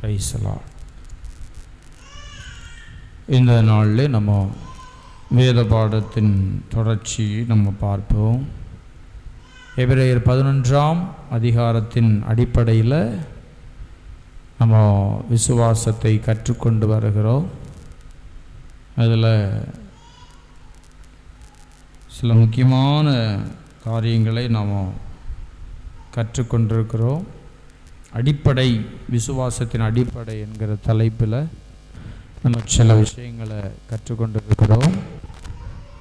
Price the Lord. இந்த நாளில் நம்ம வேத பாடத்தின் தொடர்ச்சி நம்ம பார்ப்போம். எபிரேயர் 11ஆம் அதிகாரத்தின் அடிப்படையில் நம்ம விசுவாசத்தை கற்றுக்கொண்டு வருகிறோம். அதில் சில முக்கியமான காரியங்களை நாம் கற்றுக்கொண்டிருக்கிறோம். அடிப்படை, விசுவாசத்தின் அடிப்படை என்கிற தலைப்பில் நம்ம சில விஷயங்களை கற்றுக்கொண்டிருக்கிறோம்.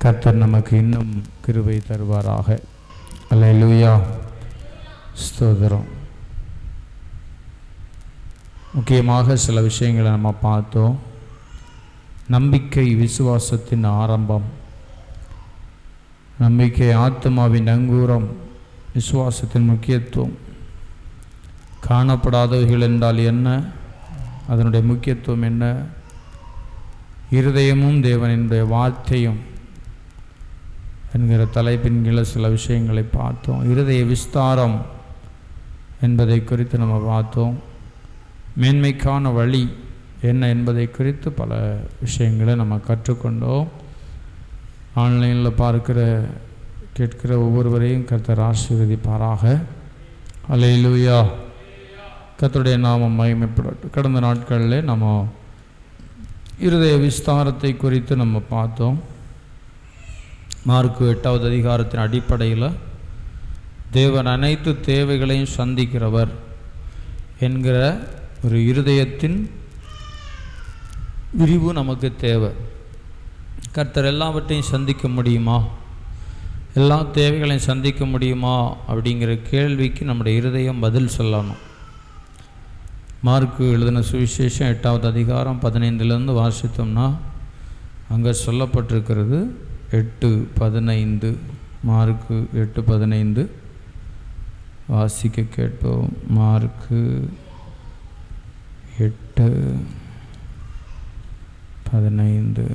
கர்த்தர் நமக்கு இன்னும் கிருபை தருவாராக. அல்லேலூயா, ஸ்தோத்திரம். முக்கியமாக சில விஷயங்களை நம்ம பார்த்தோம். நம்பிக்கை விசுவாசத்தின் ஆரம்பம். நம்பிக்கை ஆத்மாவின் அங்கூரம். விசுவாசத்தின் முக்கியத்துவம். காணப்படாதவைகள் என்றால் என்ன, அதனுடைய முக்கியத்துவம் என்ன, இருதயமும் தேவனுடைய வார்த்தையும் என்கிற தலைப்பின் கீழே சில விஷயங்களை பார்த்தோம். இருதய விஸ்தாரம் என்பதை குறித்து நம்ம பார்த்தோம். மேன்மைக்கான வழி என்ன என்பதை குறித்து பல விஷயங்களை நம்ம கற்றுக்கொண்டோம். ஆன்லைனில் கேட்கிற ஒவ்வொருவரையும் கர்த்தர் ஆசீர்வதிப்பாராக. அல்லேலூயா, கர்த்தருடைய நாமம் மகிமைப்படட்டும். கடந்த நாட்களில் நம்ம இருதய விஸ்தாரத்தை குறித்து நம்ம பார்த்தோம். மார்க்கு 8ஆவது அதிகாரத்தின் அடிப்படையில் தேவன் அனைத்து தேவைகளையும் சந்திக்கிறவர் என்கிற ஒரு இருதயத்தின் விரிவு நமக்கு தேவை. கர்த்தர் எல்லாவற்றையும் சந்திக்க முடியுமா, எல்லா தேவைகளையும் சந்திக்க முடியுமா அப்படிங்கிற கேள்விக்கு நம்முடைய இருதயம் பதில் சொல்லணும். மார்க்கு எழுதின சுவிசேஷம் 8ஆவது அதிகாரம் 15 வாசித்தோம்னா அங்கே சொல்லப்பட்டிருக்கிறது 8:15. மார்க்கு 8:15 வாசிக்க கேட்போம். மார்க்கு 8:15.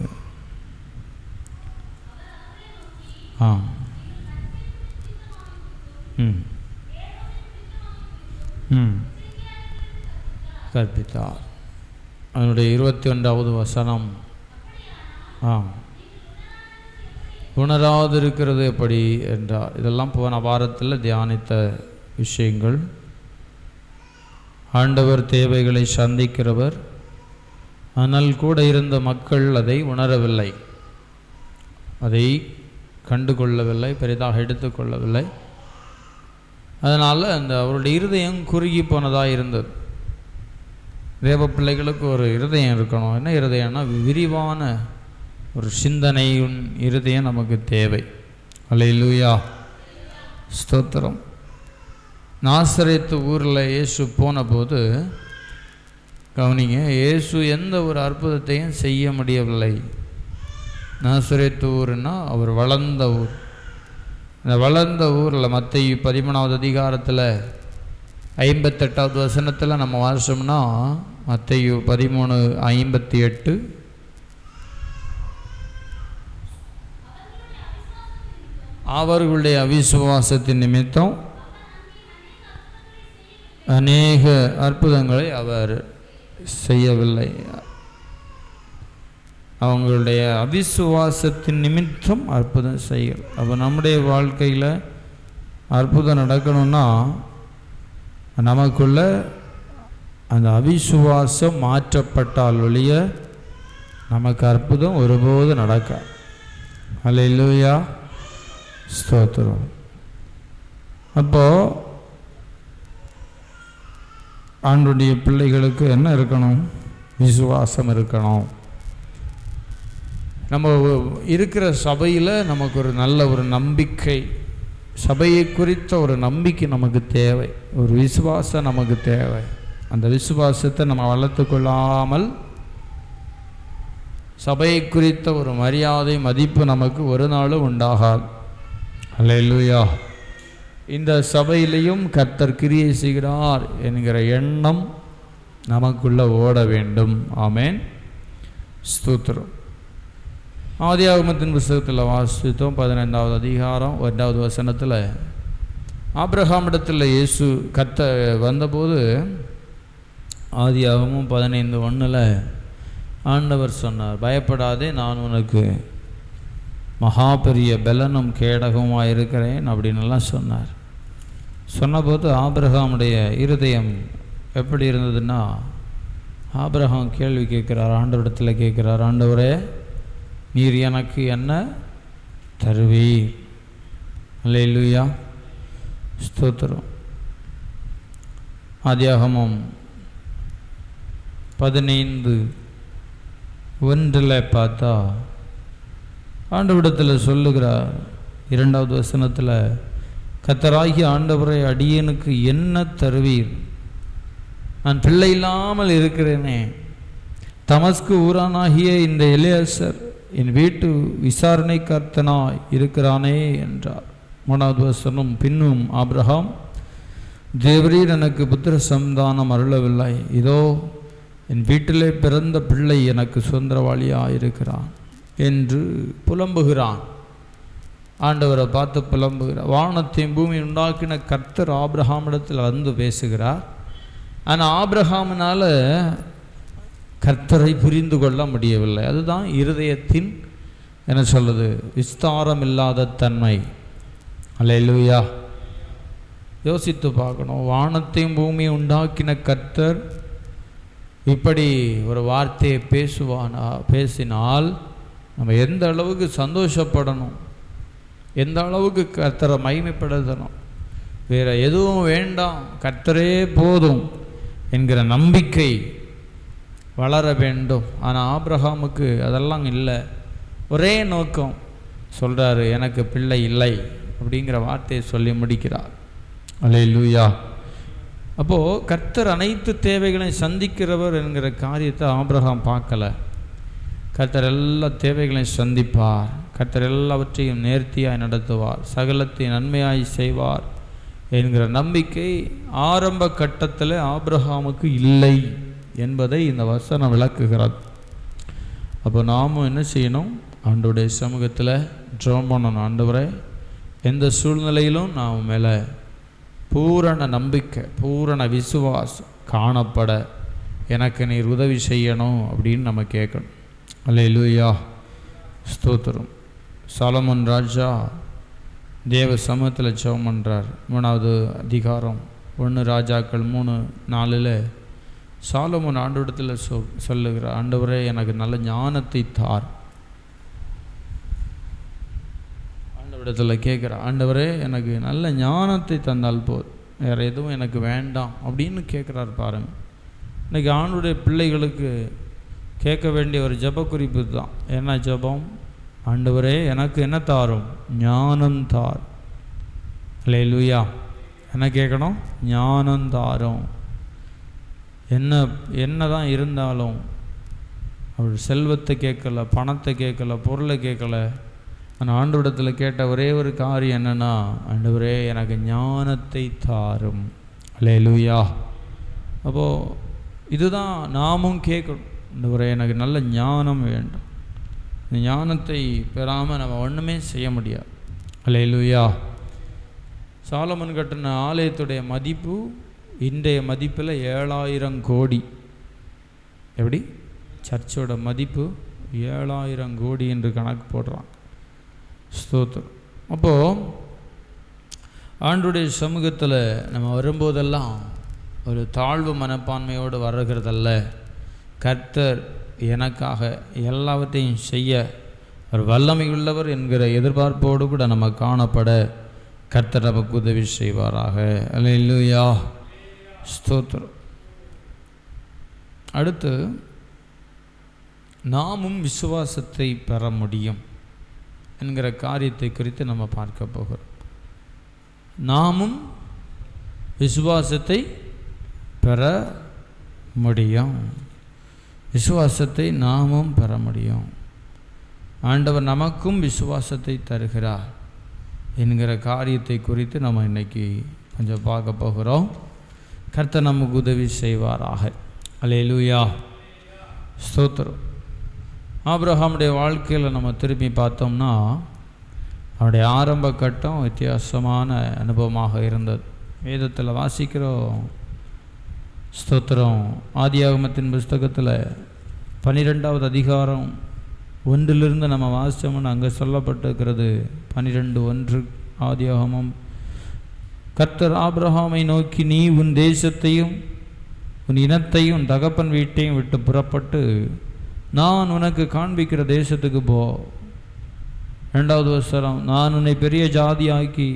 கற்பித்தார். அதனுடைய 21வது வசனம், உணராது இருக்கிறது எப்படி என்றார். இதெல்லாம் போன வாரத்தில் தியானித்த விஷயங்கள். ஆண்டவர் தேவைகளை சந்திக்கிறவர், ஆனால் கூட இருந்த மக்கள் அதை உணரவில்லை, அதை கண்டுகொள்ளவில்லை, பெரிதாக எடுத்துக்கொள்ளவில்லை. அதனால் அவருடைய இருதயம் குறுகி போனதாக இருந்தது. தேவ பிள்ளைகளுக்கு ஒரு இருதயம் இருக்கணும். என்ன இருதயம்னா விரிவான ஒரு சிந்தனையின் இருதயம் நமக்கு தேவை. அல்லேலூயா, ஸ்தோத்திரம். நாசரேத்து ஊரில் இயேசு போன போது கவனிங்க, இயேசு எந்த ஒரு அற்புதத்தையும் செய்ய முடியவில்லை. நாசரேத்து ஊர்னா அவர் வளர்ந்த ஊர். இந்த வளர்ந்த ஊரில் மத்தேயு 13ஆவது அதிகாரத்தில் 58வது வசனத்தில் நம்ம வாசிச்சோம்னா, மத்தேயு 13:58, அவர்களுடைய அவிசுவாசத்தின் நிமித்தம் அநேக அற்புதங்களை அவர் செய்யவில்லை. அவங்களுடைய அவிசுவாசத்தின் நிமித்தம் அற்புதம் செய்யல். அப்போ நம்முடைய வாழ்க்கையில் அற்புதம் நடக்கணும்னா நமக்குள்ள அந்த அவிசுவாசம் மாற்றப்பட்டால் ஒழிய நமக்கு அற்புதம் ஒருபோது நடக்க. அல்லேலூயா, ஸ்தோத்திரம். அப்போது ஆண்டுடைய பிள்ளைகளுக்கு என்ன இருக்கணும்? விசுவாசம் இருக்கணும். நம்ம இருக்கிற சபையில் நமக்கு ஒரு நல்ல ஒரு நம்பிக்கை, சபையை குறித்த ஒரு நம்பிக்கை நமக்கு தேவை, ஒரு விசுவாசம் நமக்கு தேவை. அந்த விசுவாசத்தை நம்ம வளர்த்து கொள்ளாமல் சபையை குறித்த ஒரு மரியாதை, மதிப்பு நமக்கு ஒரு நாளும் உண்டாகாது. அல்லேலூயா. இந்த சபையிலையும் கர்த்தர் கிரியை செய்கிறார் என்கிற எண்ணம் நமக்குள்ள ஓட வேண்டும். ஆமேன், ஸ்தோத்திரம். ஆதியாகமத்தின் புத்தகத்தில் வாசித்தோம் 15வது அதிகாரம் 1வது வசனத்தில், ஆபிரகாமிடத்தில் இயேசு வந்தபோது ஆதியாகமம் 15:1 ஆண்டவர் சொன்னார், பயப்படாதே, நான் உனக்கு மகா பெரிய பலனும் கேடகமாக இருக்கிறேன் அப்படின்னுலாம் சொன்னார். சொன்னபோது ஆபிரகாமுடைய இருதயம் எப்படி இருந்ததுன்னா, ஆபிரகாம் கேள்வி கேட்குறார், ஆண்டவரிடத்தில் கேட்குறார், ஆண்டவரே நீர் எனக்கு என்ன தருவீர்? அல்லேலூயா, ஸ்தோத்திரம். ஆதியாகமம் 15:1 பார்த்தா ஆண்டவரிடத்தில் சொல்லுகிறார், 2வது வசனத்தில், கர்த்தராகிய ஆண்டவரே அடியேனுக்கு என்ன தருவீர்? நான் பிள்ளை இல்லாமல் இருக்கிறேனே. தமஸ்கு ஊரானாகிய இந்த எலியாசர் என் வீட்டு விசாரணை கர்த்தனாய் இருக்கிறானே என்றார். 3வது வசனம், பின்னும் ஆபிரகாம், தேவரீர் எனக்கு புத்திர சந்தானம் அருளவில்லை, இதோ என் வீட்டிலே பிறந்த பிள்ளை எனக்கு சுதந்திரவாளியாக இருக்கிறான் என்று புலம்புகிறான். ஆண்டவரை பார்த்து புலம்புகிறார். வானத்தையும் பூமி உண்டாக்கின கர்த்தர் ஆபிரகாமிடத்தில் வந்து பேசுகிறார். ஆனால் ஆபிரகாமினால் கர்த்தரை புரிந்து கொள்ள முடியவில்லை. அதுதான் இருதயத்தின் என்ன சொல்லுது, விஸ்தாரம் இல்லாத தன்மை. அல்லேலூயா, யோசித்து பார்க்கணும். வானத்தையும் பூமியை உண்டாக்கின கர்த்தர் இப்படி ஒரு வார்த்தையை பேசினால் நம்ம எந்த அளவுக்கு சந்தோஷப்படணும், எந்த அளவுக்கு கர்த்தரை மகிமைப்படுத்தணும். வேறு எதுவும் வேண்டாம், கர்த்தரே போதும் என்கிற நம்பிக்கை வளர வேண்டும். ஆனால் ஆபிரகாமுக்கு அதெல்லாம் இல்லை. ஒரே நோக்கம், சொல்கிறாரு, எனக்கு பிள்ளை இல்லை அப்படிங்கிற வார்த்தையை சொல்லி முடிக்கிறார். அல்லேலூயா. அப்போது கர்த்தர் அனைத்து தேவைகளையும் சந்திக்கிறவர் என்கிற காரியத்தை ஆபிரகாம் பார்க்கலை. கர்த்தர் எல்லா தேவைகளையும் சந்திப்பார், கர்த்தர் எல்லாவற்றையும் நேர்த்தியாய் நடத்துவார், சகலத்தை நன்மையாய் செய்வார் என்கிற நம்பிக்கை ஆரம்ப கட்டத்தில் ஆபிரகாமுக்கு இல்லை என்பதை இந்த வசனம் விளக்குகிறது. அப்போ நாமும் என்ன செய்யணும்? ஆண்டவருடைய சமூகத்தில் ஜெபம் பண்ணணும். ஆண்டவரே, எந்த சூழ்நிலையிலும் நாம் மேலே பூரண நம்பிக்கை, பூரண விசுவாசம் காணப்பட எனக்கு நீர் உதவி செய்யணும் அப்படின்னு நம்ம கேட்கணும். அல்லேலூயா, ஸ்தோத்திரம். சாலமோன் ராஜா தேவ சமூகத்தில் ஜெபம் பண்ணுறார். 3வது அதிகாரம் 1 ராஜாக்கள் 3:4 சாலமோன் ஆண்டவரிடத்தில் சொல்லுகிறார், ஆண்டவரே எனக்கு நல்ல ஞானத்தை தார். ஆண்டவரிடத்தில் கேட்குறார், ஆண்டவரே எனக்கு நல்ல ஞானத்தை தந்தால் போதும், வேறு எதுவும் எனக்கு வேண்டாம் அப்படின்னு கேட்குறாரு. பாருங்கள், இன்றைக்கி ஆண்டுடைய பிள்ளைகளுக்கு கேட்க வேண்டிய ஒரு ஜெப குறிப்பு தான். என்ன ஜெபம்? ஆண்டவரே எனக்கு என்ன தாரும்? ஞானம் தார். அல்லேலூயா. என்ன கேட்கணும்? ஞானம் தாரும். என்ன தான் இருந்தாலும் அவர் செல்வத்தை கேட்கல, பணத்தை கேட்கல, பொருளை கேட்கல. ஆனால் ஆண்டவரிடத்தில் கேட்ட ஒரே ஒரு காரியம் என்னென்னா, ஆண்டவரே எனக்கு ஞானத்தை தாரும். அல்லேலூயா. அப்போது இதுதான் நாமும் கேட்கணும். ஆண்டவரே எனக்கு நல்ல ஞானம் வேண்டும். இந்த ஞானத்தை பெறாமல் நம்ம ஒன்றுமே செய்ய முடியாது. அல்லேலூயா. சாலமன் கட்டின ஆலயத்துடைய மதிப்பு இன்றைய மதிப்பில் 7,000 கோடி. எப்படி? சர்ச்சோட மதிப்பு 7,000 கோடி என்று கணக்கு போடுறான். ஸ்தோத்திரம். அப்போது ஆண்டுடைய சமூகத்தில் நம்ம வரும்போதெல்லாம் ஒரு தாழ்வு மனப்பான்மையோடு வருகிறதல்ல, கர்த்தர் எனக்காக எல்லாவற்றையும் செய்ய ஒரு வல்லமை உள்ளவர் என்கிற எதிர்பார்ப்போடு கூட நம்ம காணப்பட கர்த்தர் நமக்கு உதவி செய்வாராக. அல்லேலூயா, ஸ்தோத்திரம். அடுத்து, நாமும் விசுவாசத்தை பெற முடியும் என்கிற காரியத்தை குறித்து நம்ம பார்க்க போகிறோம். நாமும் விசுவாசத்தை பெற முடியும். விசுவாசத்தை நாமும் பெற முடியும். ஆண்டவர் நமக்கும் விசுவாசத்தை தருகிறார் என்கிற காரியத்தை குறித்து நம்ம இன்றைக்கி கொஞ்சம் பார்க்க போகிறோம். கர்த்தர் நமக்கு உதவி செய்வாராக. அல்லேலூயா, ஸ்தோத்திரம். ஆபிரகாமுடைய வாழ்க்கையில் நம்ம திரும்பி பார்த்தோம்னா அவருடைய ஆரம்ப கட்டம் வித்தியாசமான அனுபவமாக இருந்தது. வேதத்தில் வாசிக்கிறோம், ஸ்தோத்திரம். ஆதியாகமத்தின் புஸ்தகத்தில் 12வது அதிகாரம் 1 நம்ம வாசித்தோம்னு அங்கே சொல்லப்பட்டிருக்கிறது. 12:1 ஆதியாகமம். கர்த்தர் ஆபிரகாமை நோக்கி, நீ உன் தேசத்தையும் உன் இனத்தையும் உன் தகப்பன் வீட்டையும் விட்டு புறப்பட்டு நான் உனக்கு காண்பிக்கிற தேசத்துக்கு போ. 2வது வசனம், நான் உன்னை பெரிய ஜாதியாக்கி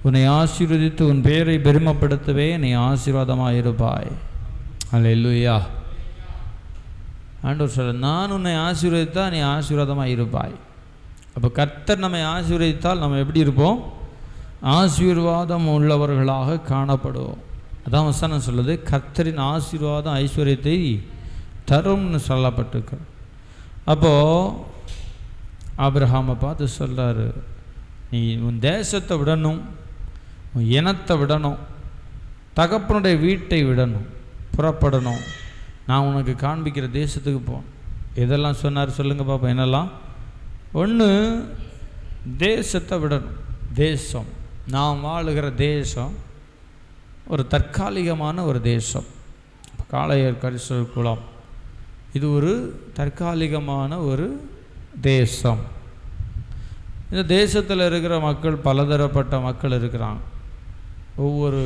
உன்னை ஆசீர்வதித்து உன் பெயரை பெருமைப்படுத்தவே நீ ஆசீர்வாதமாக இருப்பாய். அல்லேலூயா. ஆண்டவர் சொல்ல, நான் உன்னை ஆசீர்வதித்தா நீ ஆசீர்வாதமாக இருப்பாய். அப்போ கர்த்தர் நம்மை ஆசீர்வதித்தால் நம்ம எப்படி இருப்போம்? ஆசீர்வாதம் உள்ளவர்களாக காணப்படுவோம். அதான் வசனம் சொல்லுது, கர்த்தரின் ஆசீர்வாதம் ஐஸ்வர்யத்தை தரும்னு சொல்லப்பட்டிருக்கு. அப்போது ஆபிரகாமை பார்த்து சொல்கிறாரு, நீ உன் தேசத்தை விடணும், உன் இனத்தை விடணும், தகப்பனுடைய வீட்டை விடணும், புறப்படணும், நான் உனக்கு காண்பிக்கிற தேசத்துக்கு போகணும். இதெல்லாம் சொன்னார் சொல்லுங்கள் பாப்பா. என்னெல்லாம்? 1, தேசத்தை விடணும். தேசம், நாம் வாழுகிற தேசம் ஒரு தற்காலிகமான ஒரு தேசம். காளையர் கரிசல் குளம், இது ஒரு தற்காலிகமான ஒரு தேசம். இந்த தேசத்தில் இருக்கிற மக்கள் பலதரப்பட்ட மக்கள் இருக்கிறாங்க. ஒவ்வொரு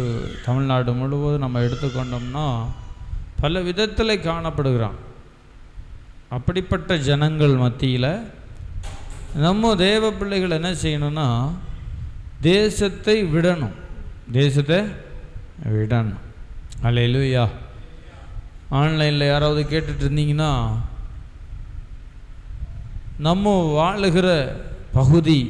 தமிழ்நாடு முழுவதும் நம்ம எடுத்துக்கொண்டோம்னா பல விதத்தில் காணப்படுகிறான். அப்படிப்பட்ட ஜனங்கள் மத்தியில் நம்ம தேவ பிள்ளைகள் என்ன செய்யணும்னா, தேசத்தை விடணும். தேசத்தை விடணும். அல்லேலூயா. ஆன்லைனில் யாராவது கேட்டுட்டு இருந்தீங்கன்னா, நம்ம வாழுகிற பகுதி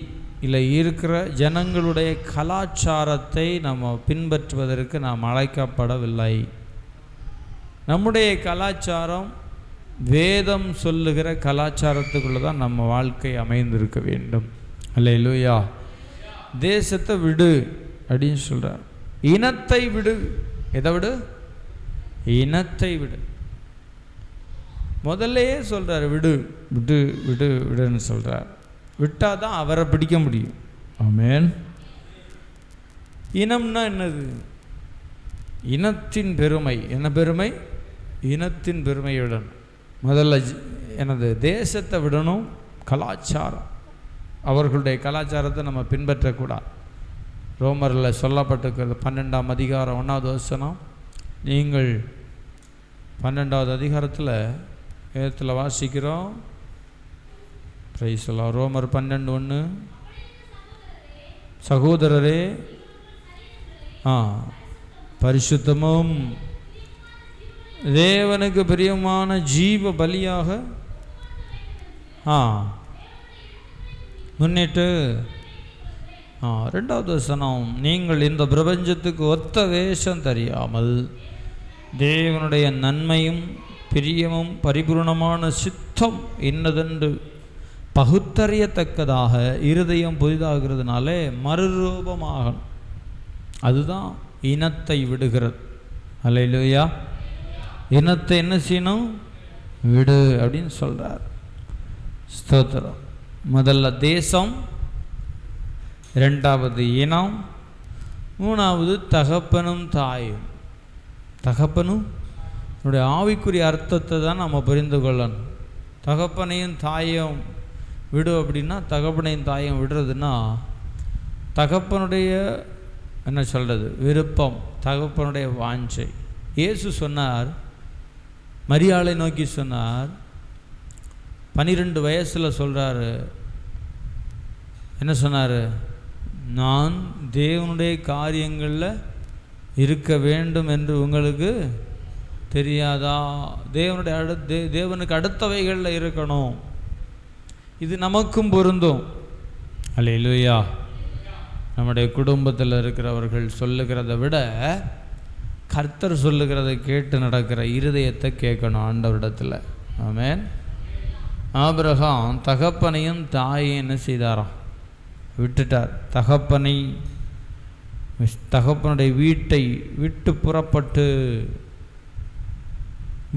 இல்லை இருக்கிற ஜனங்களுடைய கலாச்சாரத்தை நம்ம பின்பற்றுவதற்கு நாம் அழைக்கப்படவில்லை. நம்முடைய கலாச்சாரம் வேதம் சொல்லுகிற கலாச்சாரத்துக்குள்ளே தான் நம்ம வாழ்க்கை அமைந்திருக்க வேண்டும். அல்லேலூயா. தேசத்தை விடு அப்படின்னு சொல்கிறார். இனத்தை விடு. எதை விடு? இனத்தை விடு. முதல்லையே சொல்கிறார், விடு விடு விடு விடுன்னு சொல்கிறார். விட்டால் தான் அவரை பிடிக்க முடியும். ஆமென். இனம்னா என்னது? இனத்தின் பெருமை. என்ன பெருமை? இனத்தின் பெருமையை விடணும். முதல்ல எனது தேசத்தை விடணும். கலாச்சாரம், அவர்களுடைய கலாச்சாரத்தை நம்ம பின்பற்றக்கூடாது. ரோமரில் சொல்லப்பட்டிருக்கிறது 12ஆம் அதிகாரம் 1வது வசனம். நீங்கள் 12வது அதிகாரத்தில் வேதத்தில் வாசிக்கிறோம். பிரைஸ் எல்லாம். ரோமர் 12:1, சகோதரரே, பரிசுத்தமும் தேவனுக்கு பிரியமான ஜீவ பலியாக முன்னிட்டு 2வது வசனம், நீங்கள் இந்த பிரபஞ்சத்துக்கு ஒத்த வேஷம் தெரியாமல் தேவனுடைய நன்மையும் பிரியமும் பரிபூர்ணமான சித்தம் இன்னதென்று பகுத்தறியத்தக்கதாக இருதயம் புதிதாகிறதுனாலே மறுரூபமாகணும். அதுதான் இனத்தை விடுகிறது. அல்லேலூயா. இனத்தை என்ன செய்யணும்? விடு அப்படின்னு சொல்கிறார். ஸ்தோத்திரம். முதல்ல தேசம், 2வது இனம், 3வது தகப்பனும் தாயும். தகப்பனும் என்னுடைய ஆவிக்குரிய அர்த்தத்தை தான் நம்ம புரிந்து கொள்ளணும். தகப்பனையும் தாயும் விடு அப்படின்னா, தகப்பனையும் தாயும் விடுறதுன்னா தகப்பனுடைய என்ன சொல்கிறது, விருப்பம், தகப்பனுடைய வாஞ்சை. இயேசு சொன்னார், மரியாளை நோக்கி சொன்னார், 12 வயசில் சொல்கிறாரு, என்ன சொன்னார்? நான் தேவனுடைய காரியங்களில் இருக்க வேண்டும் என்று உங்களுக்கு தெரியாதா? தேவனுக்கு அடுத்தவைகளில் இருக்கணும். இது நமக்கும் பொருந்தும். அல்லேலூயா. நம்முடைய குடும்பத்தில் இருக்கிறவர்கள் சொல்லுகிறத விட கர்த்தர் சொல்லுகிறதை கேட்டு நடக்கிற இருதயத்தை கேட்கணும் ஆண்டவரிடத்தில். ஆமென். ஆபிரகாம் தகப்பனையும் தாயையும் என்ன செய்தாராம்? விட்டுட்டார். தகப்பனுடைய வீட்டை விட்டு புறப்பட்டு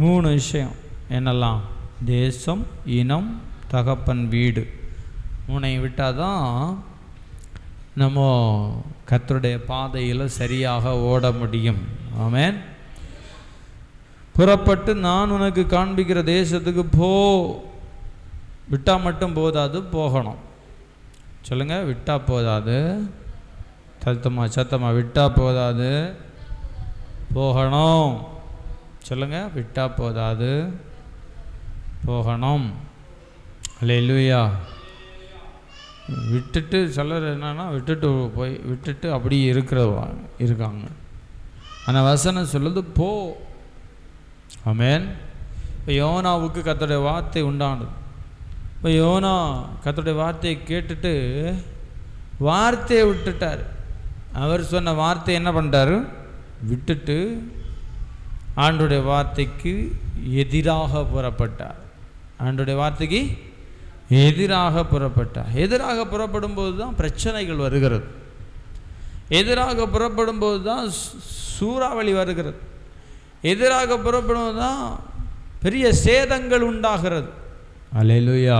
3 விஷயம். என்னெல்லாம்? தேசம், இனம், தகப்பன் வீடு. 3ஐயும் விட்டால் தான் நம்ம கர்த்தருடைய பாதையில் சரியாக ஓட முடியும். ஆமென். புறப்பட்டு நான் உனக்கு காண்பிக்கிற தேசத்துக்கு போ. விட்டால் மட்டும் போதாது, போகணும். சொல்லுங்க, விட்டால் போதாது. சத்தமாக விட்டால் போதாது, போகணும். சொல்லுங்க, விட்டால் போதாது, போகணும். அல்லேலூயா. விட்டுட்டு சிலர் என்னன்னா விட்டுட்டு அப்படியே இருக்காங்க. ஆனால் வசனம் சொல்லுது போ. ஆமென். இப்போ யோனாவுக்கு கர்த்தருடைய வார்த்தை உண்டானது. இப்போ யோனா கர்த்தருடைய வார்த்தையை கேட்டுட்டு வார்த்தையை விட்டுட்டார். அவர் சொன்ன வார்த்தை என்ன பண்ணிட்டாரு? விட்டுட்டு ஆண்டவருடைய வார்த்தைக்கு எதிராக புறப்பட்டார். ஆண்டவருடைய வார்த்தைக்கு எதிராக புறப்பட்டார். எதிராக புறப்படும் போது தான் பிரச்சனைகள் வருகிறது. எதிராக புறப்படும் போது தான் சூறாவளி வருகிறது. எதிராக புறப்படும் போது தான் பெரிய சேதங்கள் உண்டாகிறது. அல்லேலூயா.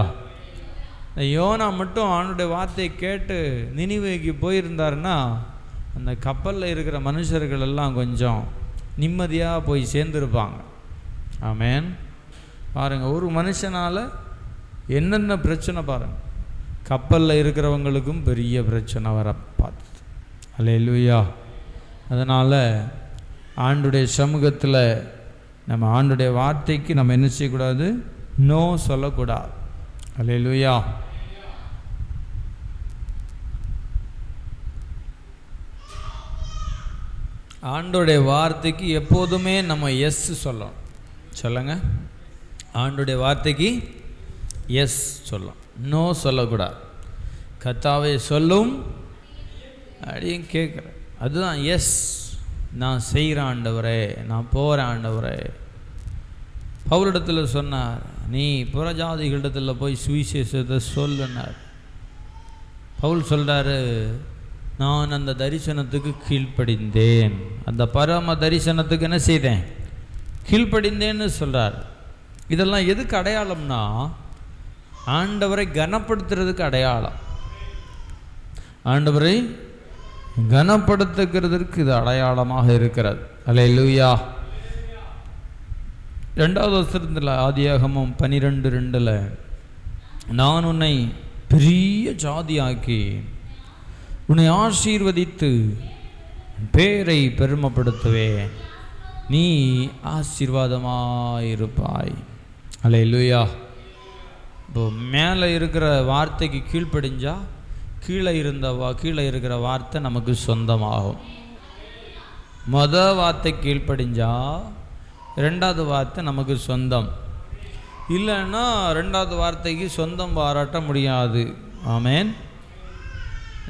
யோனா மட்டும் ஆண்டவருடைய வார்த்தையை கேட்டு நினிவேக்கு போயிருந்தாருன்னா அந்த கப்பலில் இருக்கிற மனுஷர்கள் எல்லாம் கொஞ்சம் நிம்மதியாக போய் சேர்ந்துருப்பாங்க. ஆமென். பாருங்கள், ஒரு மனுஷனால் என்னென்ன பிரச்சனை பாருங்கள். கப்பலில் இருக்கிறவங்களுக்கும் பெரிய பிரச்சனை வர பார்த்து. அல்லேலூயா. அதனால் ஆண்டுடைய சமூகத்தில் நம்ம ஆண்டுடைய வார்த்தைக்கு நம்ம என்ன செய்யக்கூடாது? நோ சொல்லக்கூடாது. அல்லேலூயா. ஆண்டோடைய வார்த்தைக்கு எப்போதுமே நம்ம எஸ் சொல்லணும். சொல்லுங்க, ஆண்டோடைய வார்த்தைக்கு எஸ் சொல்லணும், நோ சொல்லக்கூடாது. கர்த்தாவே சொல்லும் அப்படின்னு கேட்குறேன். அதுதான் எஸ். நான் செய்கிறேன் ஆண்டவரே, நான் போகிறேன் ஆண்டவரே. பவுலிடத்தில் சொன்னார், நீ புறஜாதிகளிடத்தில் போய் சுவிசேஷத்தை சொல்லுனார். பவுல் சொல்கிறாரு, நான் அந்த தரிசனத்துக்கு கீழ்ப்படிந்தேன். அந்த பரம தரிசனத்துக்கு என்ன செய்தேன்? கீழ்ப்படிந்தேன்னு சொல்கிறார். இதெல்லாம் எதுக்கு அடையாளம்னா ஆண்டவரை கனப்படுத்துறதுக்கு அடையாளம். ஆண்டவரை கனப்படுத்துகிறதுக்கு இது அடையாளமாக இருக்கிறது. அல்லேலூயா. 2வது வசனத்தில் ஆதியாகமம் 12:2 நான் உன்னை பெரிய ஜாதியாக்கி உன்னை ஆசீர்வதித்து பேரை பெருமைப்படுத்துவேன், நீ ஆசீர்வாதமாயிருப்பாய். அல்லேலூயா. இப்போ மேலே இருக்கிற வார்த்தைக்கு கீழ்ப்படிஞ்சா கீழே இருக்கிற வார்த்தை நமக்கு சொந்தமாகும். வார்த்தை கீழ்ப்படிஞ்சா 2வது வார்த்தை நமக்கு சொந்தம். இல்லைன்னா 2வது வார்த்தைக்கு சொந்தம் பாராட்ட முடியாது. ஆமென்.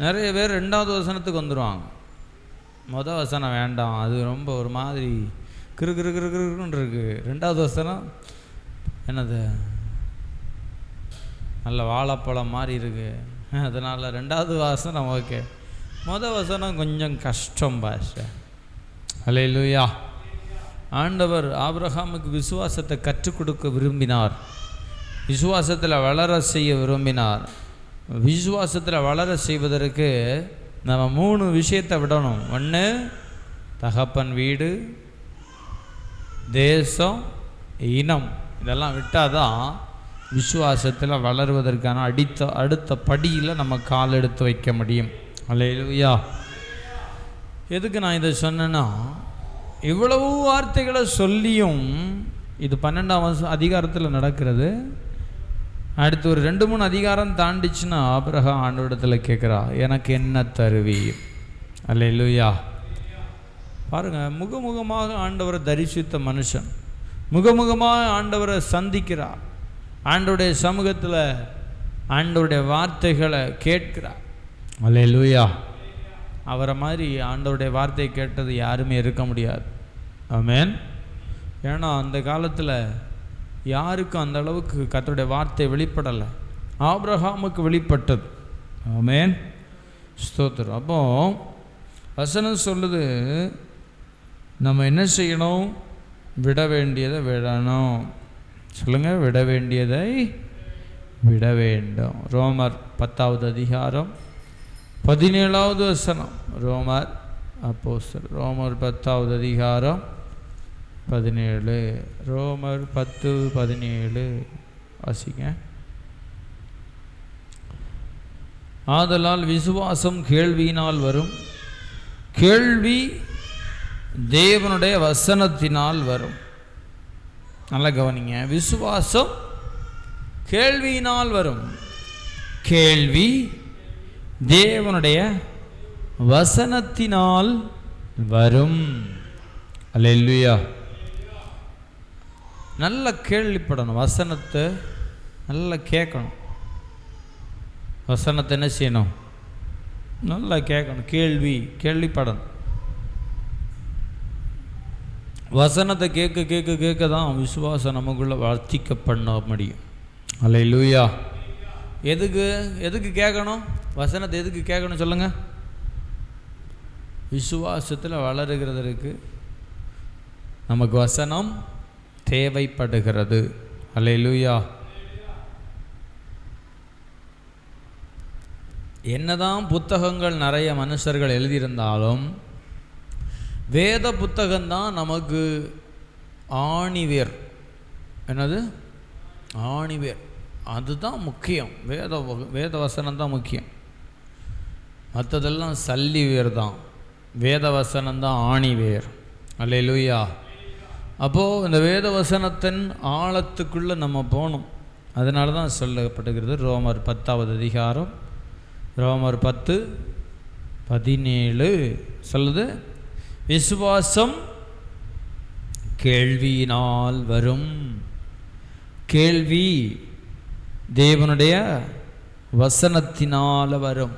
நிறைய பேர் 2வது வசனத்துக்கு வந்துடுவாங்க. வசனம் வேண்டாம், அது ரொம்ப ஒரு மாதிரி கிறுன்னு இருக்கு. 2வது வசனம் என்னது, நல்ல வாழைப்பழம் மாதிரி இருக்கு, அதனால் 2வது வசனம் ஓகே. வசனம் கொஞ்சம் கஷ்டம் பாஷை. அல்லேலூயா. ஆண்டவர் ஆபிரகாமுக்கு விசுவாசத்தை கற்றுக் கொடுக்க விரும்பினார். விசுவாசத்தில் வளர செய்ய விரும்பினார். விசுவாசத்தில் வளர செய்வதற்கு நம்ம 3 விஷயத்தை விடணும். 1, தகப்பன் வீடு, தேசம், இனம். இதெல்லாம் விட்டால் தான் விசுவாசத்தில் வளருவதற்கான அடுத்த படியில் நம்ம கால் எடுத்து வைக்க முடியும். அல்லேலூயா. எதுக்கு நான் இதை சொன்னேன்னா, இவ்வளவு வார்த்தைகளை சொல்லியும் இது 12ஆம் அதிகாரத்தில் நடக்கிறது. அடுத்து ஒரு 2-3 அதிகாரம் தாண்டிச்சுன்னா ஆபிரகாம் ஆண்டவரிடத்தில் கேட்குறா, எனக்கு என்ன தருவி? அல்லேலூயா. பாருங்கள், முகமுகமாக ஆண்டவரை தரிசித்த மனுஷன் முகமுகமாக ஆண்டவரை சந்திக்கிறார். ஆண்டவருடைய சமூகத்தில் ஆண்டவருடைய வார்த்தைகளை கேட்கிறார். அல்லேலூயா. அவரை மாதிரி ஆண்டவருடைய வார்த்தையை கேட்டது யாருமே இருக்க முடியாது. ஆமென். ஏன்னா அந்த காலத்தில் யாருக்கும் அந்த அளவுக்கு கர்த்தருடைய வார்த்தை வெளிப்படலை. ஆபிரகாமுக்கு வெளிப்பட்டது. ஆமென். ஸ்தோத்திரம். அப்போ வசனம் சொல்லுது, நம்ம என்ன செய்யணும்? விட வேண்டியதை விடணும். சொல்லுங்கள், விட வேண்டியதை விட வேண்டும். ரோமர் 10வது அதிகாரம் 17வது வசனம். ரோமர் 10வது அதிகாரம் 17. ரோமர் 10:17 வாசிங்க. ஆதலால் விசுவாசம் கேள்வியினால் வரும், கேள்வி தேவனுடைய வசனத்தினால் வரும். நல்லா கவனிங்க. விசுவாசம் கேள்வியினால் வரும், கேள்வி தேவனுடைய வசனத்தினால் வரும். அல்லேலூயா. நல்லா கேள்விப்படணும், வசனத்தை நல்லா கேட்கணும். வசனத்தை என்ன செய்யணும்? நல்லா கேட்கணும். கேள்விப்படணும். வசனத்தை கேட்க கேட்க கேட்க தான் விசுவாசம் நமக்குள்ளே வர்த்திக்க பண்ண முடியும். அல்லேலூயா. எதுக்கு கேட்கணும்? வசனத்தை எதுக்கு கேட்கணும் சொல்லுங்கள்? விசுவாசத்தில் வளருகிறதற்கு நமக்கு வசனம் தேவைப்படுகிறது. அல்லேலூயா. என்னதான் புத்தகங்கள் நிறைய மனுஷர்கள் எழுதியிருந்தாலும் வேத புத்தகம்தான் நமக்கு ஆணிவேர். என்னது? ஆணிவேர். அதுதான் முக்கியம். வேத வசனம் தான் முக்கியம். மற்றதெல்லாம் சல்லி வேர் தான். வேத வசனம் தான் ஆணிவேர். அல்லேலூயா. அப்போது இந்த வேத வசனத்தின் ஆழத்துக்குள்ளே நம்ம போகணும். அதனால தான் சொல்லப்படுகிறது. ரோமர் 10வது அதிகாரம் ரோமர் 10:17 சொல்லுது, விசுவாசம் கேள்வியினால் வரும், கேள்வி தேவனுடைய வசனத்தினால் வரும்.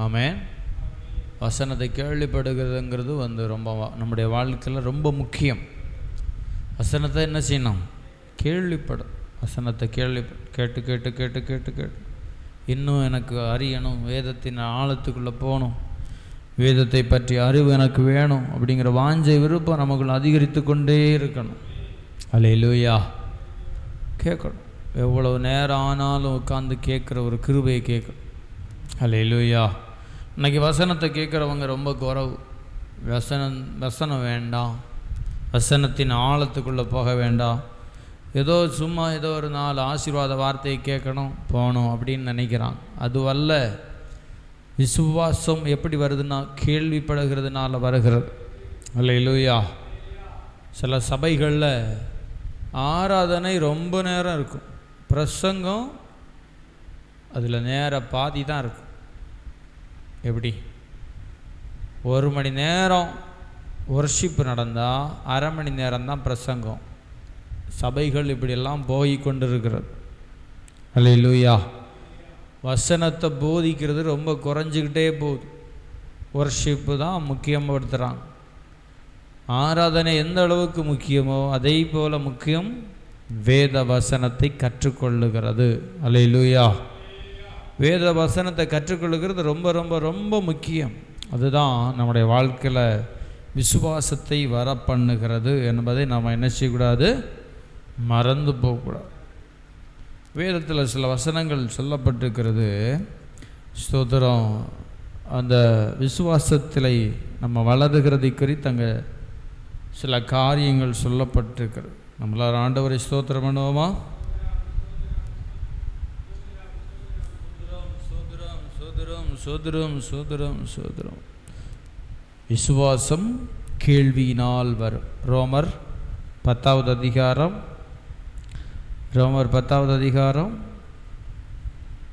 ஆமென். வசனத்தை கேள்விப்படுகிறதுங்கிறது ரொம்ப நம்முடைய வாழ்க்கையில் ரொம்ப முக்கியம். வசனத்தை என்ன செய்யணும்? கேள்விப்படும். வசனத்தை கேட்டு கேட்டு கேட்டு கேட்டு கேட்டு இன்னும் எனக்கு அறியணும், வேதத்தின் ஆழத்துக்குள்ளே போகணும், வேதத்தை பற்றி அறிவு எனக்கு வேணும் அப்படிங்கிற வாஞ்சை விருப்பம் நமக்குள்ள அதிகரித்து கொண்டே இருக்கணும். அல்லேலூயா. கேட்கணும். எவ்வளவு நேரம் ஆனாலும் உட்காந்து கேட்குற ஒரு கிருபையை கேட்கணும். அல்லேலூயா. இன்றைக்கி வசனத்தை கேட்குறவங்க ரொம்ப குறைவு. வசனம் வேண்டாம், வசனத்தின் ஆழத்துக்குள்ளே போக வேண்டாம், ஏதோ சும்மா ஏதோ ஒரு 4 ஆசீர்வாத வார்த்தையை கேட்கணும் போகணும் அப்படின்னு நினைக்கிறாங்க. அதுவல்ல. விசுவாசம் எப்படி வருதுன்னா கேள்விப்படுகிறதுனால வருகிறது. அல்லேலூயா. சில சபைகளில் ஆராதனை ரொம்ப நேரம் இருக்கும், பிரசங்கம் அதில் நேர பாதி தான் இருக்கும். எப்படி? 1 மணி நேரம் ஒர்ஷிப் நடந்தால் அரை மணி நேரம் தான் பிரசங்கம். சபைகள் இப்படியெல்லாம் போய் கொண்டிருக்கிறது. அல்லேலூயா. வசனத்தை போதிக்கிறது ரொம்ப குறைஞ்சிக்கிட்டே போகுது. ஒர்ஷிப்பு தான் முக்கியப்படுத்துகிறாங்க. ஆராதனை எந்த அளவுக்கு முக்கியமோ அதே போல் முக்கியம் வேத வசனத்தை கற்றுக்கொள்ளுகிறது. அல்லேலூயா. வேத வசனத்தை கற்றுக்கொள்ளுகிறது ரொம்ப ரொம்ப ரொம்ப முக்கியம். அதுதான் நம்முடைய வாழ்க்கையில் விசுவாசத்தை வர பண்ணுகிறது என்பதை நாம் என்ன செய்யக்கூடாது? மறந்து போகக்கூடாது. வேதத்தில் சில வசனங்கள் சொல்லப்பட்டிருக்கிறது. ஸ்தோத்திரம். அந்த விசுவாசத்தில் நம்ம வளருகிறதை குறித்து அங்கே சில காரியங்கள் சொல்லப்பட்டிருக்கிறது. நம்மளால் ஆண்டவரை ஸ்தோத்திரம் பண்ணுவோமா? சோதரம் சோதரம் சோதரம். விசுவாசம் கேள்வியினால் வரும். ரோமர் 10வது அதிகாரம்